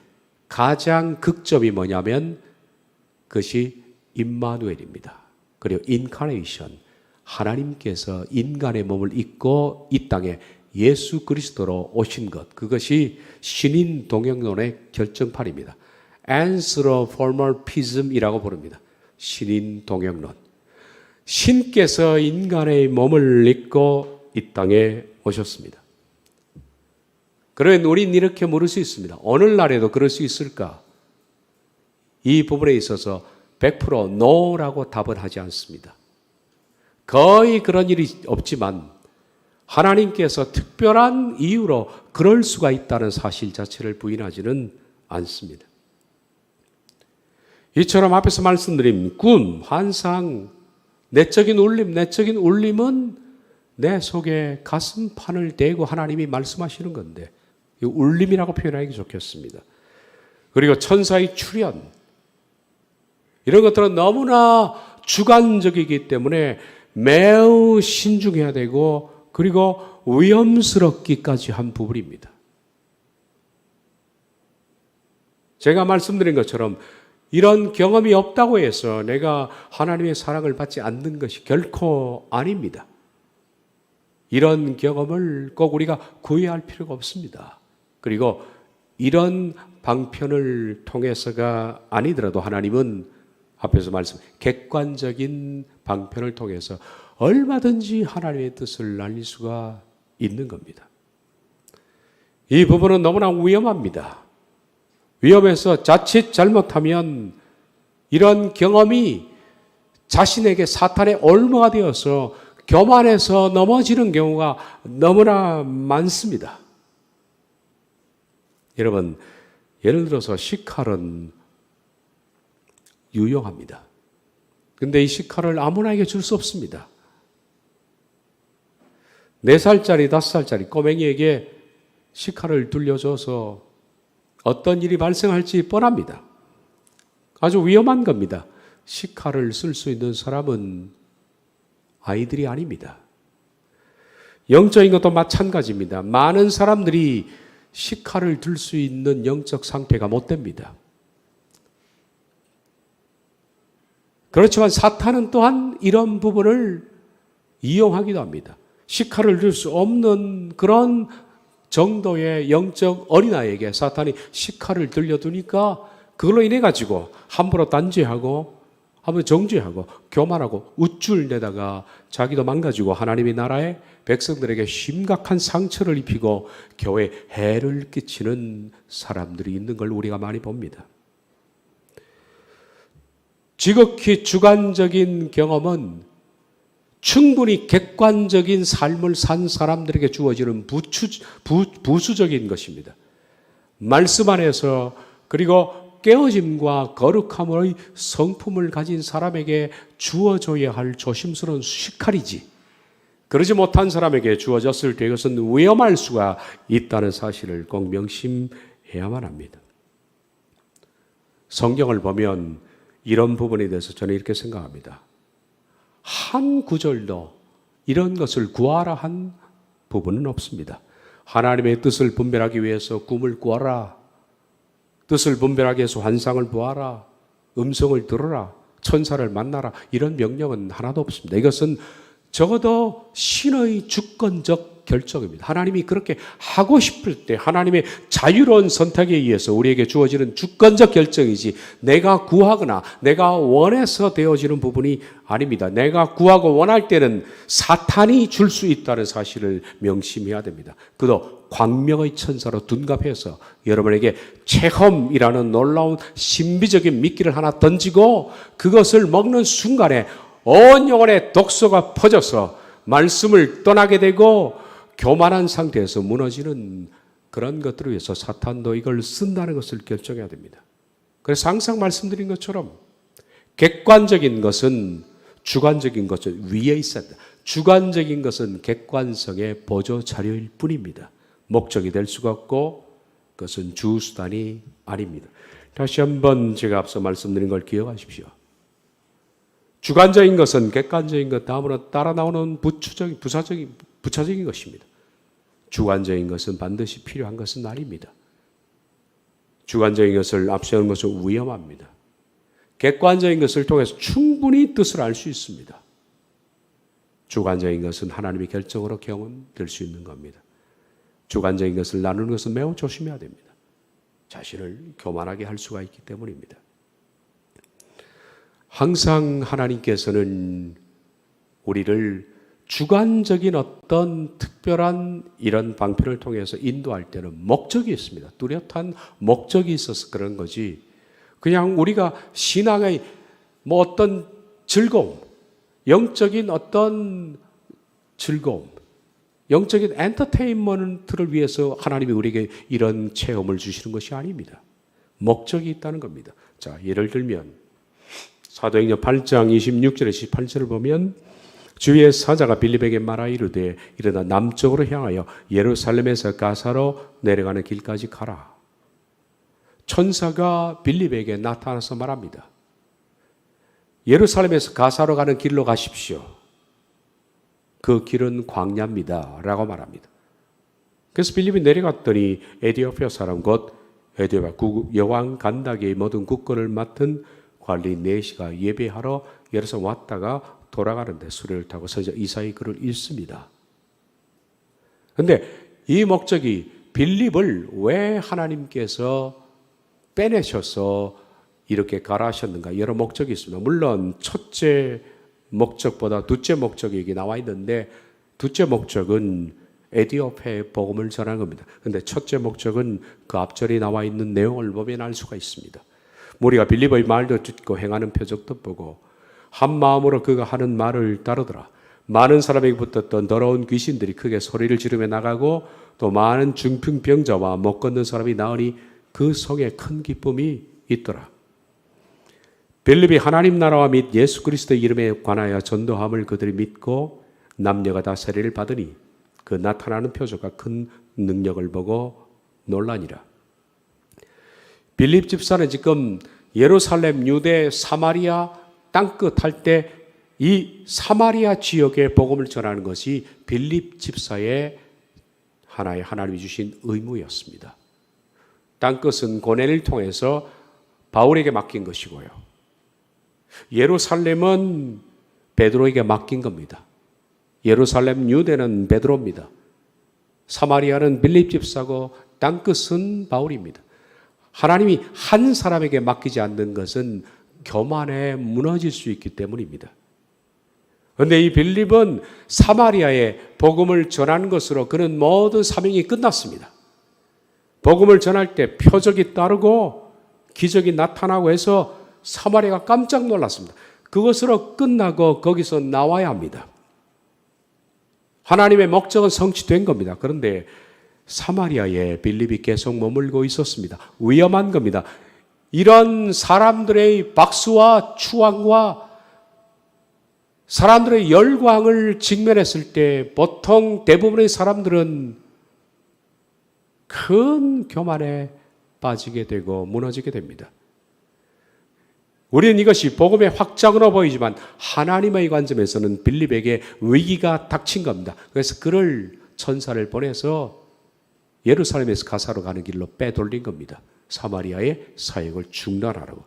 A: 가장 극점이 뭐냐면 그것이 임마누엘입니다. 그리고 인카네이션, 하나님께서 인간의 몸을 입고 이 땅에 예수 그리스도로 오신 것, 그것이 신인동형론의 결정판입니다. Anthropomorphism이라고 부릅니다. 신인동형론. 신께서 인간의 몸을 입고 이 땅에 오셨습니다. 그러면 우리는 이렇게 물을 수 있습니다. 오늘날에도 그럴 수 있을까? 이 부분에 있어서 100% no라고 답을 하지 않습니다. 거의 그런 일이 없지만 하나님께서 특별한 이유로 그럴 수가 있다는 사실 자체를 부인하지는 않습니다. 이처럼 앞에서 말씀드린 꿈, 환상, 내적인 울림은 내 속에 가슴판을 대고 하나님이 말씀하시는 건데 울림이라고 표현하기 좋겠습니다. 그리고 천사의 출현, 이런 것들은 너무나 주관적이기 때문에 매우 신중해야 되고 그리고 위험스럽기까지 한 부분입니다. 제가 말씀드린 것처럼 이런 경험이 없다고 해서 내가 하나님의 사랑을 받지 않는 것이 결코 아닙니다. 이런 경험을 꼭 우리가 구애할 필요가 없습니다. 그리고 이런 방편을 통해서가 아니더라도 하나님은 앞에서 말씀 객관적인 방편을 통해서 얼마든지 하나님의 뜻을 알릴 수가 있는 겁니다. 이 부분은 너무나 위험합니다. 위험해서 자칫 잘못하면 이런 경험이 자신에게 사탄의 올무가 되어서 교만해서 넘어지는 경우가 너무나 많습니다. 여러분, 예를 들어서 식칼은 유용합니다. 근데 이 식칼을 아무나에게 줄 수 없습니다. 4살짜리, 5살짜리 꼬맹이에게 식칼을 들려줘서 어떤 일이 발생할지 뻔합니다. 아주 위험한 겁니다. 식칼을 쓸 수 있는 사람은 아이들이 아닙니다. 영적인 것도 마찬가지입니다. 많은 사람들이 식칼을 들 수 있는 영적 상태가 못 됩니다. 그렇지만 사탄은 또한 이런 부분을 이용하기도 합니다. 식칼을 들 수 없는 그런 정도의 영적 어린아이에게 사탄이 식칼을 들려두니까 그걸로 인해 가지고 함부로 단죄하고 함부로 정죄하고 교만하고 우쭐대다가 자기도 망가지고 하나님의 나라의 백성들에게 심각한 상처를 입히고 교회에 해를 끼치는 사람들이 있는 걸 우리가 많이 봅니다. 지극히 주관적인 경험은 충분히 객관적인 삶을 산 사람들에게 주어지는 부수적인 것입니다. 말씀 안에서 그리고 깨어짐과 거룩함의 성품을 가진 사람에게 주어져야 할 조심스러운 식칼이지, 그러지 못한 사람에게 주어졌을 때 이것은 위험할 수가 있다는 사실을 꼭 명심해야만 합니다. 성경을 보면 이런 부분에 대해서 저는 이렇게 생각합니다. 한 구절도 이런 것을 구하라 한 부분은 없습니다. 하나님의 뜻을 분별하기 위해서 꿈을 꾸어라, 뜻을 분별하기 위해서 환상을 보아라, 음성을 들어라, 천사를 만나라, 이런 명령은 하나도 없습니다. 이것은 적어도 신의 주권적 결정입니다. 하나님이 그렇게 하고 싶을 때 하나님의 자유로운 선택에 의해서 우리에게 주어지는 주권적 결정이지, 내가 구하거나 내가 원해서 되어지는 부분이 아닙니다. 내가 구하고 원할 때는 사탄이 줄 수 있다는 사실을 명심해야 됩니다. 그도 광명의 천사로 둔갑해서 여러분에게 체험이라는 놀라운 신비적인 미끼를 하나 던지고 그것을 먹는 순간에 온 영혼의 독소가 퍼져서 말씀을 떠나게 되고 교만한 상태에서 무너지는 그런 것들을 위해서 사탄도 이걸 쓴다는 것을 결정해야 됩니다. 그래서 항상 말씀드린 것처럼 객관적인 것은 주관적인 것은 위에 있어야 합니다. 주관적인 것은 객관성의 보조 자료일 뿐입니다. 목적이 될 수가 없고 그것은 주수단이 아닙니다. 다시 한번 제가 앞서 말씀드린 걸 기억하십시오. 주관적인 것은 객관적인 것 다음으로 따라 나오는 부차적인 것입니다. 주관적인 것은 반드시 필요한 것은 아닙니다. 주관적인 것을 앞세우는 것은 위험합니다. 객관적인 것을 통해서 충분히 뜻을 알 수 있습니다. 주관적인 것은 하나님의 결정으로 경험될 수 있는 겁니다. 주관적인 것을 나누는 것은 매우 조심해야 됩니다. 자신을 교만하게 할 수가 있기 때문입니다. 항상 하나님께서는 우리를 주관적인 어떤 특별한 이런 방편을 통해서 인도할 때는 목적이 있습니다. 뚜렷한 목적이 있어서 그런 거지, 그냥 우리가 신앙의 어떤 즐거움, 영적인 어떤 즐거움, 영적인 엔터테인먼트를 위해서 하나님이 우리에게 이런 체험을 주시는 것이 아닙니다. 목적이 있다는 겁니다. 자, 예를 들면 사도행전 8장 26절에 18절을 보면 주의 사자가 빌립에게 말하 이르되 일어나 남쪽으로 향하여 예루살렘에서 가사로 내려가는 길까지 가라. 천사가 빌립에게 나타나서 말합니다. 예루살렘에서 가사로 가는 길로 가십시오. 그 길은 광야입니다 라고 말합니다. 그래서 빌립이 내려갔더니 에디오피아 사람 곧 에디오피아 여왕 간다게의 모든 국권을 맡은 관리 네시가 예배하러 예루살렘 왔다가 돌아가는데 수레를 타고 선지자 이사야의 글을 읽습니다. 그런데 이 목적이 빌립을 왜 하나님께서 빼내셔서 이렇게 가라 하셨는가, 여러 목적이 있습니다. 물론 첫째 목적보다 둘째 목적이 여기 나와 있는데, 둘째 목적은 에디오피아의 복음을 전하는 겁니다. 그런데 첫째 목적은 그 앞절에 나와 있는 내용을 보면 알 수가 있습니다. 우리가 빌립의 말도 듣고 행하는 표적도 보고 한 마음으로 그가 하는 말을 따르더라. 많은 사람에게 붙었던 더러운 귀신들이 크게 소리를 지르며 나가고 또 많은 중풍병자와 못 걷는 사람이 나으니 그 속에 큰 기쁨이 있더라. 빌립이 하나님 나라와 및 예수 그리스도의 이름에 관하여 전도함을 그들이 믿고 남녀가 다 세례를 받으니 그 나타나는 표적과 큰 능력을 보고 놀라니라. 빌립 집사는 지금 예루살렘, 유대, 사마리아 땅끝 할 때 이 사마리아 지역의 복음을 전하는 것이 빌립 집사의 하나의 하나님이 주신 의무였습니다. 땅끝은 고넬을 통해서 바울에게 맡긴 것이고요. 예루살렘은 베드로에게 맡긴 겁니다. 예루살렘 유대는 베드로입니다. 사마리아는 빌립 집사고 땅끝은 바울입니다. 하나님이 한 사람에게 맡기지 않는 것은 교만에 무너질 수 있기 때문입니다. 그런데 이 빌립은 사마리아에 복음을 전하는 것으로 그는 모든 사명이 끝났습니다. 복음을 전할 때 표적이 따르고 기적이 나타나고 해서 사마리아가 깜짝 놀랐습니다. 그것으로 끝나고 거기서 나와야 합니다. 하나님의 목적은 성취된 겁니다. 그런데 사마리아에 빌립이 계속 머물고 있었습니다. 위험한 겁니다. 이런 사람들의 박수와 추앙과 사람들의 열광을 직면했을 때 보통 대부분의 사람들은 큰 교만에 빠지게 되고 무너지게 됩니다. 우리는 이것이 복음의 확장으로 보이지만 하나님의 관점에서는 빌립에게 위기가 닥친 겁니다. 그래서 그를 천사를 보내서 예루살렘에서 가사로 가는 길로 빼돌린 겁니다. 사마리아의 사역을 중단하라고.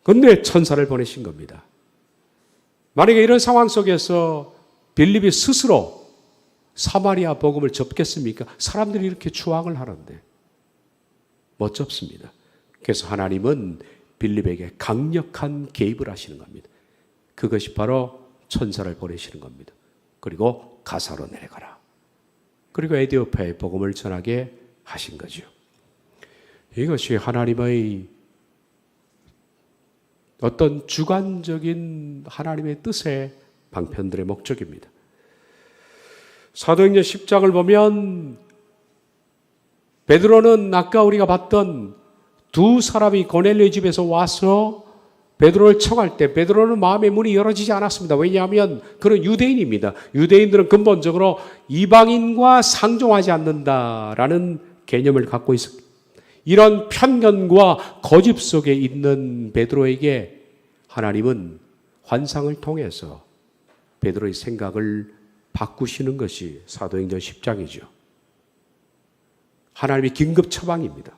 A: 그런데 천사를 보내신 겁니다. 만약에 이런 상황 속에서 빌립이 스스로 사마리아 복음을 접겠습니까? 사람들이 이렇게 추앙을 하는데 못 접습니다. 그래서 하나님은 빌립에게 강력한 개입을 하시는 겁니다. 그것이 바로 천사를 보내시는 겁니다. 그리고 가사로 내려가라. 그리고 에디오피아의 복음을 전하게 하신 거죠. 이것이 하나님의 어떤 주관적인 하나님의 뜻의 방편들의 목적입니다. 사도행전 10장을 보면 베드로는 아까 우리가 봤던 두 사람이 고넬료의 집에서 와서 베드로를 청할 때 베드로는 마음의 문이 열어지지 않았습니다. 왜냐하면 그는 유대인입니다. 유대인들은 근본적으로 이방인과 상종하지 않는다라는 개념을 갖고 있습니다. 이런 편견과 고집 속에 있는 베드로에게 하나님은 환상을 통해서 베드로의 생각을 바꾸시는 것이 사도행전 10장이죠. 하나님의 긴급 처방입니다.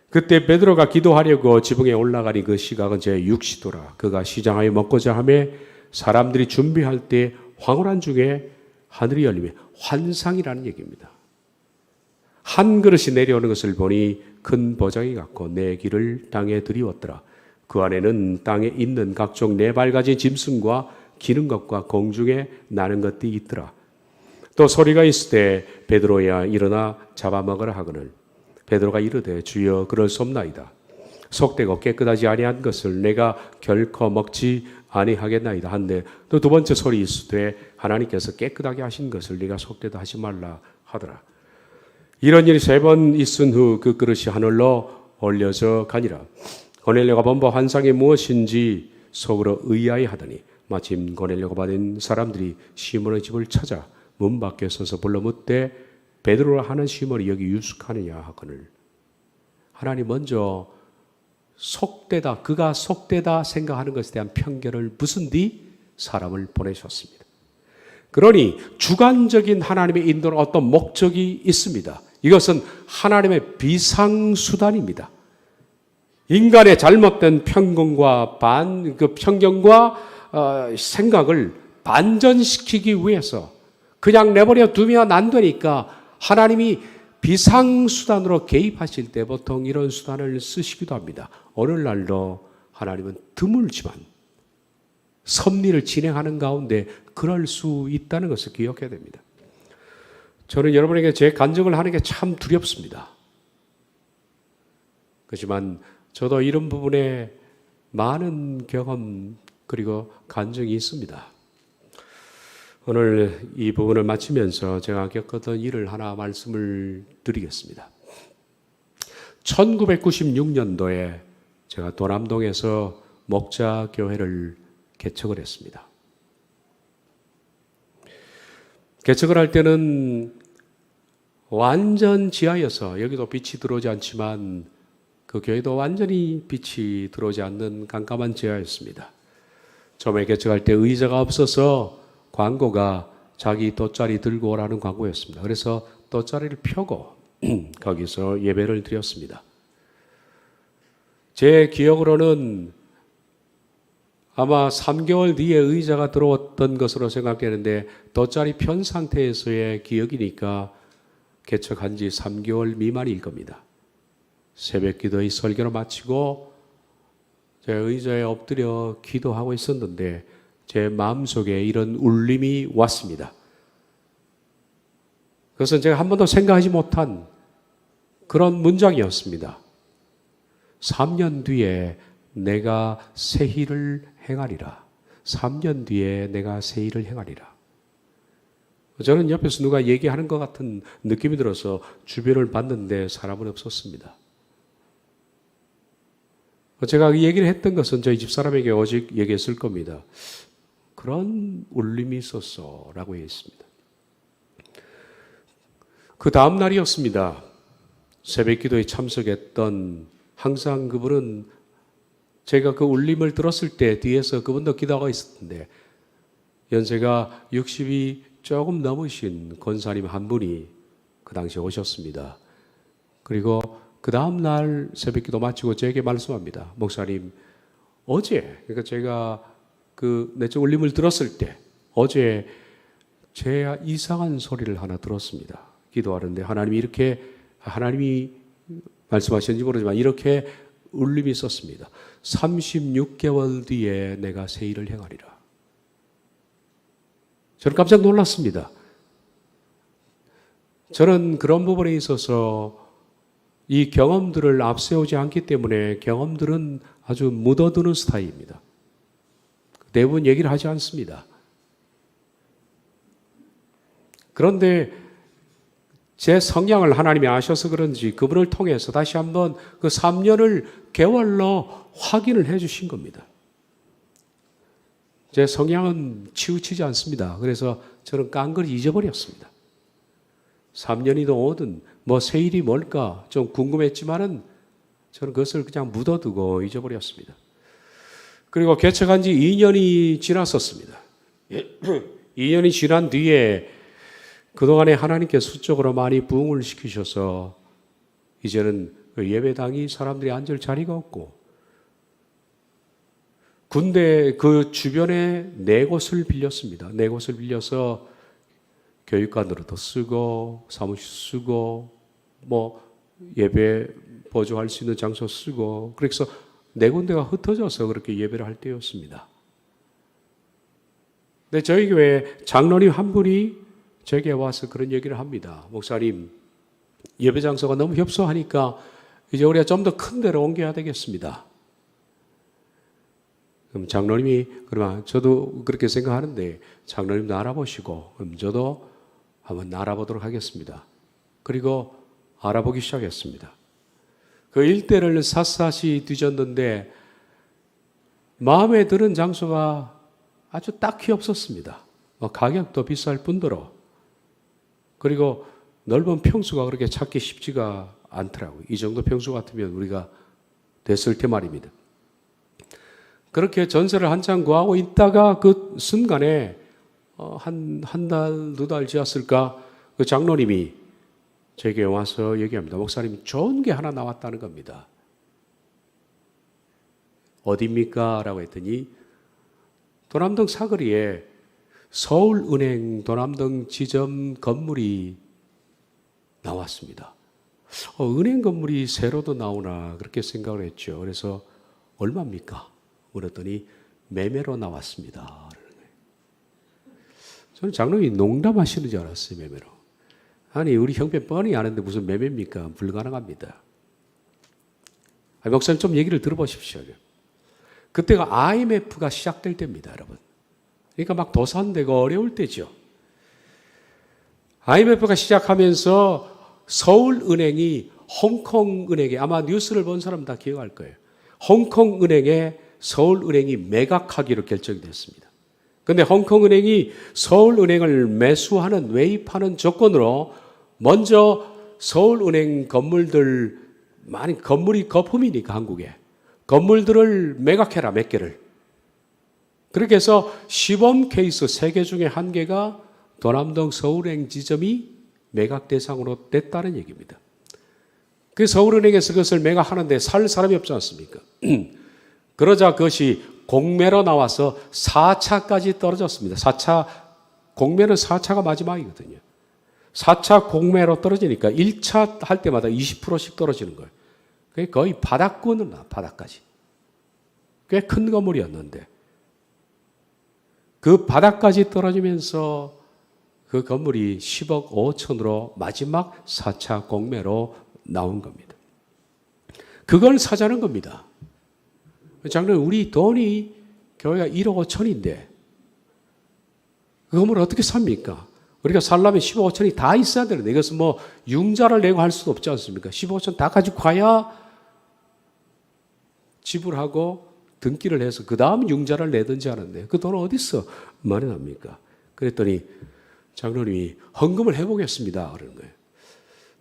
A: 그때 베드로가 기도하려고 지붕에 올라가니 그 시각은 제6시도라. 그가 시장하여 먹고자 하며 사람들이 준비할 때 황홀한 중에 하늘이 열리며 환상이라는 얘기입니다. 한 그릇이 내려오는 것을 보니 큰 보자기 같고 내 길을 땅에 들이웠더라. 그 안에는 땅에 있는 각종 네 발 가진 짐승과 기는 것과 공중에 나는 것들이 있더라. 또 소리가 있을 때 베드로야 일어나 잡아먹으라 하거늘 베드로가 이르되 주여 그럴 수 없나이다. 속되고 깨끗하지 아니한 것을 내가 결코 먹지 아니하겠나이다 한데 또 두 번째 소리 있을 때 하나님께서 깨끗하게 하신 것을 네가 속되다 하지 말라 하더라. 이런 일이 3번 있은 후 그 그릇이 하늘로 올려져 가니라. 고넬료가 본 바 환상이 무엇인지 속으로 의아해하더니 마침 고넬료가 받은 사람들이 시몬의 집을 찾아 문 밖에 서서 불러 묻되 베드로라 하는 시몬이 여기 유숙하느냐 하거늘. 하나님 먼저 속되다, 그가 속되다 생각하는 것에 대한 편견을 부순 뒤 사람을 보내셨습니다. 그러니 주관적인 하나님의 인도는 어떤 목적이 있습니다. 이것은 하나님의 비상수단입니다. 인간의 잘못된 편견과 생각을 반전시키기 위해서 그냥 내버려 두면 안 되니까 하나님이 비상수단으로 개입하실 때 보통 이런 수단을 쓰시기도 합니다. 오늘날도 하나님은 드물지만 섭리를 진행하는 가운데 그럴 수 있다는 것을 기억해야 됩니다. 저는 여러분에게 제 간증을 하는 게 참 두렵습니다. 그렇지만 저도 이런 부분에 많은 경험 그리고 간증이 있습니다. 오늘 이 부분을 마치면서 제가 겪었던 일을 하나 말씀을 드리겠습니다. 1996년도에 제가 도남동에서 목자교회를 개척을 했습니다. 개척을 할 때는 완전 지하여서 여기도 빛이 들어오지 않지만 그 교회도 완전히 빛이 들어오지 않는 깜깜한 지하였습니다. 처음에 개척할 때 의자가 없어서 광고가 자기 돗자리 들고 오라는 광고였습니다. 그래서 돗자리를 펴고 거기서 예배를 드렸습니다. 제 기억으로는 아마 3개월 뒤에 의자가 들어왔던 것으로 생각되는데 돗자리 편 상태에서의 기억이니까 개척한 지 3개월 미만일 겁니다. 새벽 기도의 설교를 마치고 제 의자에 엎드려 기도하고 있었는데 제 마음속에 이런 울림이 왔습니다. 그것은 제가 한 번도 생각하지 못한 그런 문장이었습니다. 3년 뒤에 내가 새 일을 행하리라. 3년 뒤에 내가 새 일을 행하리라. 저는 옆에서 누가 얘기하는 것 같은 느낌이 들어서 주변을 봤는데 사람은 없었습니다. 제가 그 얘기를 했던 것은 저희 집사람에게 오직 얘기했을 겁니다. 그런 울림이 있었어 라고 했습니다. 그 다음 날이었습니다. 새벽 기도에 참석했던 항상 그분은 제가 그 울림을 들었을 때 뒤에서 그분도 기도하고 있었는데 연세가 60이 조금 넘으신 권사님 한 분이 그 당시에 오셨습니다. 그리고 그 다음 날 새벽 기도 마치고 저에게 말씀합니다. 목사님, 어제, 그러니까 제가 그 내적 울림을 들었을 때 어제 제 이상한 소리를 하나 들었습니다. 기도하는데 하나님이 말씀하셨는지 모르지만 이렇게 울림이 있었습니다. 36개월 뒤에 내가 새 일을 행하리라. 저는 깜짝 놀랐습니다. 저는 그런 부분에 있어서 이 경험들을 앞세우지 않기 때문에 경험들은 아주 묻어두는 스타일입니다. 대부분 얘기를 하지 않습니다. 그런데 제 성향을 하나님이 아셔서 그런지 그분을 통해서 다시 한번 그 3년을 개월로 확인을 해 주신 겁니다. 제 성향은 치우치지 않습니다. 그래서 저는 깡그리 잊어버렸습니다. 3년이든 5든 뭐 새 일이 뭘까 좀 궁금했지만은 저는 그것을 그냥 묻어두고 잊어버렸습니다. 그리고 개척한 지 2년이 지났었습니다. 2년이 지난 뒤에 그동안에 하나님께 수적으로 많이 부흥을 시키셔서 이제는 그 예배당이 사람들이 앉을 자리가 없고 군대 그 주변에 4곳을 빌렸습니다. 4곳을 빌려서 교육관으로도 쓰고 사무실 쓰고 뭐 예배 보조할 수 있는 장소 쓰고 그래서 4군데가 흩어져서 그렇게 예배를 할 때였습니다. 근데 저희 교회 장로님 한 분이 제게 와서 그런 얘기를 합니다. 목사님, 예배 장소가 너무 협소하니까 이제 우리가 좀 더 큰 데로 옮겨야 되겠습니다. 그럼 장로님이 그러면 저도 그렇게 생각하는데 장로님도 알아보시고 그럼 저도 한번 알아보도록 하겠습니다. 그리고 알아보기 시작했습니다. 그 일대를 샅샅이 뒤졌는데 마음에 드는 장소가 아주 딱히 없었습니다. 가격도 비쌀 뿐더러 그리고 넓은 평수가 그렇게 찾기 쉽지가 않더라고요. 이 정도 평수 같으면 우리가 됐을 때 말입니다. 그렇게 전세를 한참 구하고 있다가 그 순간에 한 달, 2달 지났을까 그 장로님이 제게 와서 얘기합니다. 목사님 좋은 게 하나 나왔다는 겁니다. 어디입니까? 라고 했더니 도남동 사거리에 서울은행 도남동 지점 건물이 나왔습니다. 은행 건물이 새로도 나오나 그렇게 생각을 했죠. 그래서 얼마입니까? 물었더니 매매로 나왔습니다. 저는 장로님이 농담하시는 줄 알았어요. 매매로. 아니 우리 형편 뻔히 아는데 무슨 매매입니까? 불가능합니다. 목사님 좀 얘기를 들어보십시오. 그때가 IMF가 시작될 때입니다. 여러분. 그러니까 막 도산되고 어려울 때죠. IMF가 시작하면서 서울은행이 홍콩은행에 아마 뉴스를 본 사람 다 기억할 거예요. 홍콩은행에 서울은행이 매각하기로 결정이 됐습니다. 그런데 홍콩은행이 서울은행을 매수하는 매입하는 조건으로 먼저 서울은행 건물들 많이 건물이 거품이니까 한국에 건물들을 매각해라 몇 개를. 그렇게 해서 시범 케이스 3개 중에 1개가 도남동 서울은행 지점이 매각 대상으로 됐다는 얘기입니다. 그 서울은행에서 그것을 매각하는데 살 사람이 없지 않습니까? 그러자 그것이 공매로 나와서 4차까지 떨어졌습니다. 4차, 공매는 4차가 마지막이거든요. 4차 공매로 떨어지니까 1차 할 때마다 20%씩 떨어지는 거예요. 그게 거의 바닥권을 나, 바닥까지. 꽤 큰 건물이었는데. 그 바닥까지 떨어지면서 그 건물이 10억 5천으로 마지막 4차 공매로 나온 겁니다. 그걸 사자는 겁니다. 장로님, 우리 돈이 교회가 1억 5천인데 그 건물을 어떻게 삽니까? 우리가 살려면 15억 5천이 다 있어야 되는데 이것은 뭐 융자를 내고 할 수도 없지 않습니까? 15억 5천 다 가지고 가야 지불하고 등기를 해서 그 다음 융자를 내든지 하는데 그 돈은 어디서 마련합니까? 그랬더니 장로님이 헌금을 해보겠습니다. 그러는 거예요.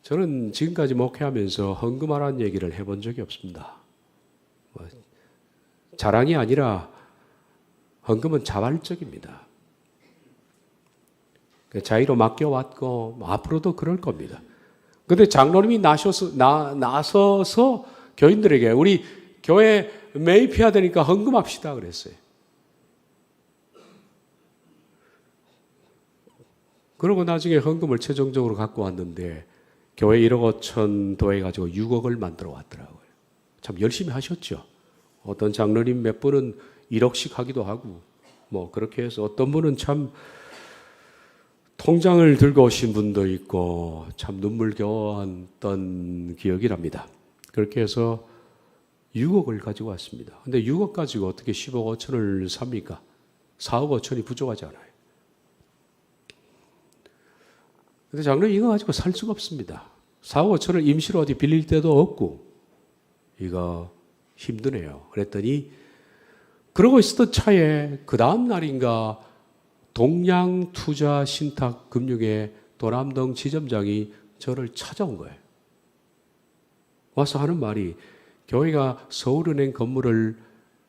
A: 저는 지금까지 목회하면서 헌금하라는 얘기를 해본 적이 없습니다. 자랑이 아니라 헌금은 자발적입니다. 자의로 맡겨왔고 앞으로도 그럴 겁니다. 그런데 장로님이 나서서 교인들에게 우리 교회 매입해야 되니까 헌금합시다 그랬어요. 그러고 나중에 헌금을 최종적으로 갖고 왔는데 교회 1억 5천 도해가지고 6억을 만들어 왔더라고요. 참 열심히 하셨죠. 어떤 장로님 몇 분은 1억씩 하기도 하고 뭐 그렇게 해서 어떤 분은 참 통장을 들고 오신 분도 있고 참 눈물겨웠던 기억이 납니다. 그렇게 해서 6억을 가지고 왔습니다. 근데 6억 가지고 어떻게 10억 5천을 삽니까? 4억 5천이 부족하지 않아요. 근데 장로님 이거 가지고 살 수가 없습니다. 4억 5천을 임시로 어디 빌릴 데도 없고 이거 힘드네요. 그랬더니 그러고 있었던 차에 그 다음 날인가 동양투자신탁금융의 도남동 지점장이 저를 찾아온 거예요. 와서 하는 말이 교회가 서울은행 건물을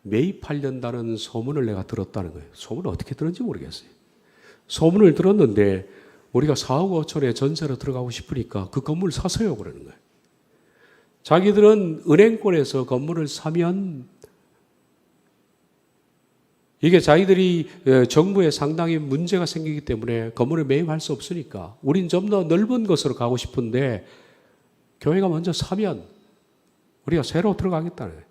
A: 매입하려다는 소문을 내가 들었다는 거예요. 소문을 어떻게 들었는지 모르겠어요. 소문을 들었는데 우리가 4억 5천에 전세로 들어가고 싶으니까 그 건물을 사서요 그러는 거예요. 자기들은 은행권에서 건물을 사면 이게 자기들이 정부에 상당히 문제가 생기기 때문에 건물을 매입할 수 없으니까 우린 좀 더 넓은 곳으로 가고 싶은데 교회가 먼저 사면 우리가 새로 들어가겠다는 거예요.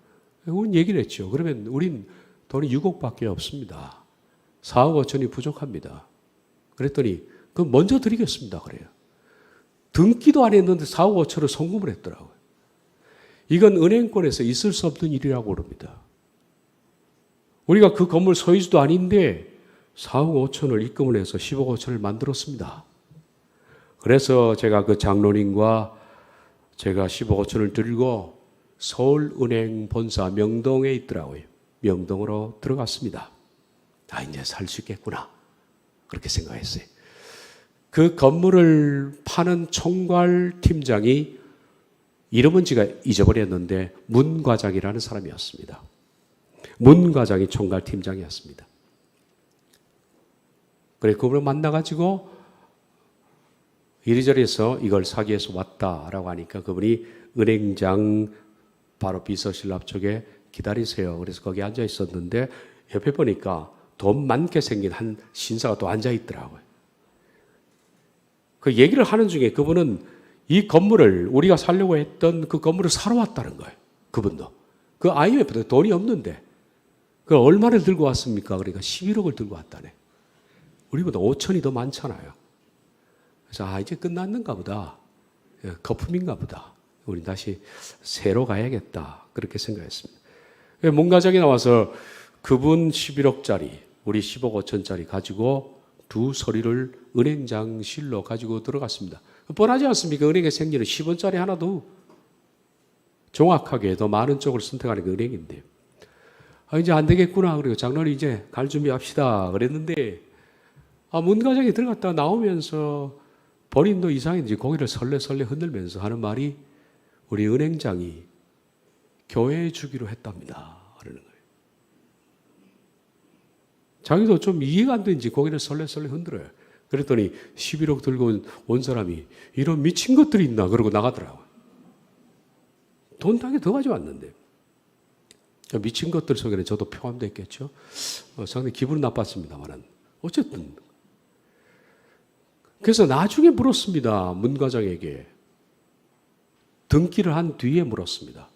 A: 우린 얘기를 했죠. 그러면 우린 돈이 6억밖에 없습니다. 4억 5천이 부족합니다. 그랬더니 그럼 먼저 드리겠습니다. 그래요. 등기도 안 했는데 4억 5천을 송금을 했더라고요. 이건 은행권에서 있을 수 없는 일이라고 그럽니다. 우리가 그 건물 소유주도 아닌데 4억 5천을 입금을 해서 10억 5천을 만들었습니다. 그래서 제가 그 장로님과 제가 10억 5천을 들고 서울은행 본사 명동에 있더라고요. 명동으로 들어갔습니다. 아, 이제 살 수 있겠구나. 그렇게 생각했어요. 그 건물을 파는 총괄 팀장이 이름은 제가 잊어버렸는데 문 과장이라는 사람이었습니다. 문 과장이 총괄 팀장이었습니다. 그래 그분을 만나가지고 이리저리에서 이걸 사기 위해서 왔다라고 하니까 그분이 은행장 바로 비서실 앞쪽에 기다리세요. 그래서 거기 앉아 있었는데 옆에 보니까 돈 많게 생긴 한 신사가 또 앉아 있더라고요. 그 얘기를 하는 중에 그분은 이 건물을 우리가 살려고 했던 그 건물을 사러 왔다는 거예요. 그분도. 그 IMF도 돈이 없는데 그 얼마를 들고 왔습니까? 그러니까 11억을 들고 왔다네. 우리보다 5천이 더 많잖아요. 그래서 이제 끝났는가 보다. 거품인가 보다. 우리 다시 새로 가야겠다. 그렇게 생각했습니다. 문과장이 나와서 그분 11억짜리, 우리 10억 5천짜리 가지고 두 서류를 은행장실로 가지고 들어갔습니다. 뻔하지 않습니까? 은행에 생기는 10원짜리 하나도 정확하게 더 많은 쪽을 선택하는 게 은행인데. 이제 안 되겠구나. 그리고 장로님 이제 갈 준비합시다. 그랬는데, 문과장이 들어갔다가 나오면서 본인도 이상했는지 고개를 설레설레 흔들면서 하는 말이 우리 은행장이 교회에 주기로 했답니다. 그러는 거예요. 자기도 좀 이해가 안 되는지 고개를 설레설레 흔들어요. 그랬더니 11억 들고 온 사람이 이런 미친 것들이 있나 그러고 나가더라고요. 돈 당연히 더 가져왔는데. 미친 것들 속에는 저도 포함됐겠죠. 상당히 기분 나빴습니다만 어쨌든 그래서 나중에 물었습니다. 문과장에게. 등기를 한 뒤에 물었습니다.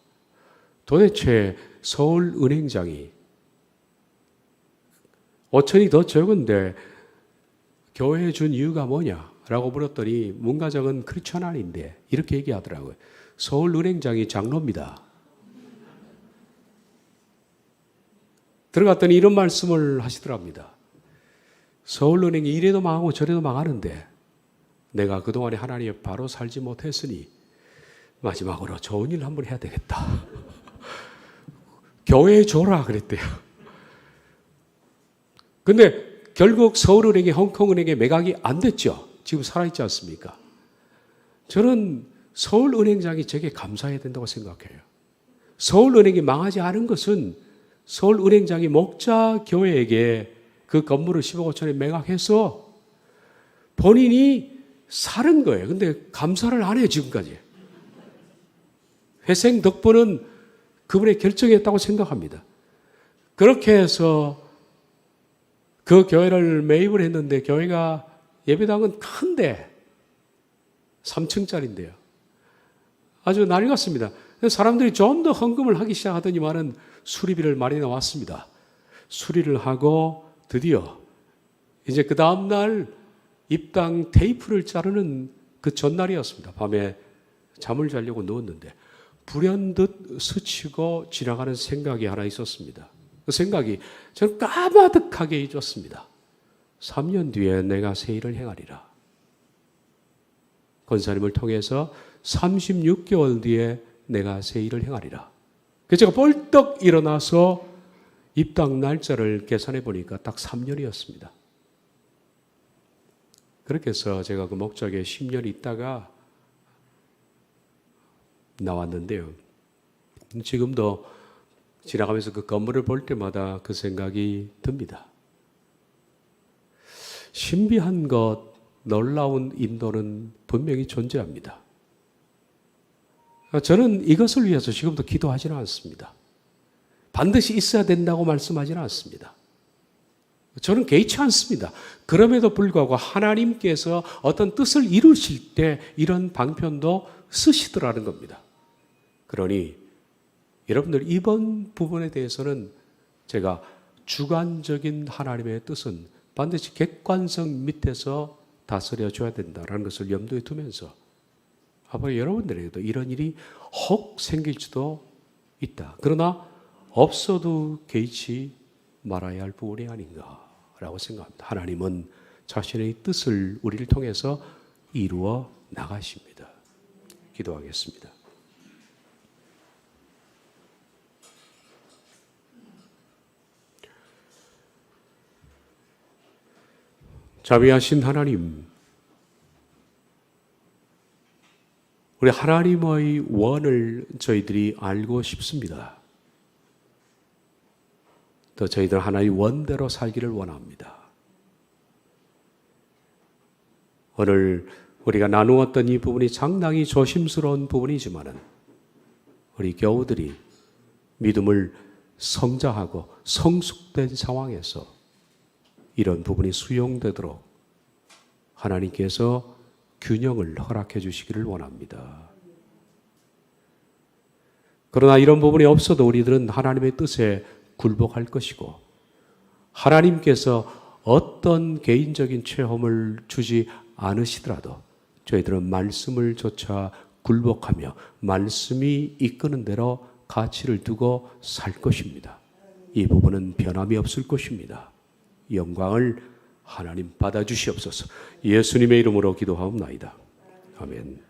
A: 도대체 서울은행장이 5천이 더 적은데 교회에 준 이유가 뭐냐라고 물었더니 문과장은 크리스천 아닌데 이렇게 얘기하더라고요. 서울은행장이 장로입니다. 들어갔더니 이런 말씀을 하시더랍니다. 서울은행이 이래도 망하고 저래도 망하는데 내가 그동안에 하나님의 바로 살지 못했으니 마지막으로 좋은 일 한번 해야 되겠다. 교회에 줘라 그랬대요. 근데 결국 서울은행이 홍콩은행에 매각이 안 됐죠. 지금 살아있지 않습니까? 저는 서울은행장이 제게 감사해야 된다고 생각해요. 서울은행이 망하지 않은 것은 서울은행장이 목자교회에게 그 건물을 10억 5천에 매각해서 본인이 사는 거예요. 근데 감사를 안 해요, 지금까지. 회생 덕분은 그분의 결정이었다고 생각합니다. 그렇게 해서 그 교회를 매입을 했는데 교회가 예배당은 큰데 3층짜리인데요. 아주 난리 났습니다. 사람들이 좀 더 헌금을 하기 시작하더니만은 수리비를 많이 나왔습니다. 수리를 하고 드디어 이제 그 다음날 입당 테이프를 자르는 그 전날이었습니다. 밤에 잠을 자려고 누웠는데 불현듯 스치고 지나가는 생각이 하나 있었습니다. 그 생각이 저는 까마득하게 잊었습니다. 3년 뒤에 내가 새 일을 행하리라. 권사님을 통해서 36개월 뒤에 내가 새 일을 행하리라. 그래서 제가 벌떡 일어나서 입당 날짜를 계산해 보니까 딱 3년이었습니다. 그렇게 해서 제가 그 목적에 10년 있다가 나왔는데요. 지금도 지나가면서 그 건물을 볼 때마다 그 생각이 듭니다. 신비한 것, 놀라운 인도는 분명히 존재합니다. 저는 이것을 위해서 지금도 기도하지는 않습니다. 반드시 있어야 된다고 말씀하지는 않습니다. 저는 개의치 않습니다. 그럼에도 불구하고 하나님께서 어떤 뜻을 이루실 때 이런 방편도 쓰시더라는 겁니다. 그러니 여러분들 이번 부분에 대해서는 제가 주관적인 하나님의 뜻은 반드시 객관성 밑에서 다스려 줘야 된다는 것을 염두에 두면서 앞으로 여러분들에게도 이런 일이 혹 생길지도 있다. 그러나 없어도 개의치 말아야 할 부분이 아닌가라고 생각합니다. 하나님은 자신의 뜻을 우리를 통해서 이루어 나가십니다. 기도하겠습니다. 자비하신 하나님, 우리 하나님의 원을 저희들이 알고 싶습니다. 또 저희들 하나의 원대로 살기를 원합니다. 오늘 우리가 나누었던 이 부분이 상당히 조심스러운 부분이지만은 우리 교우들이 믿음을 성장하고 성숙된 상황에서 이런 부분이 수용되도록 하나님께서 균형을 허락해 주시기를 원합니다. 그러나 이런 부분이 없어도 우리들은 하나님의 뜻에 굴복할 것이고 하나님께서 어떤 개인적인 체험을 주지 않으시더라도 저희들은 말씀을 조차 굴복하며 말씀이 이끄는 대로 가치를 두고 살 것입니다. 이 부분은 변함이 없을 것입니다. 영광을 하나님 받아주시옵소서. 예수님의 이름으로 기도하옵나이다. 아멘.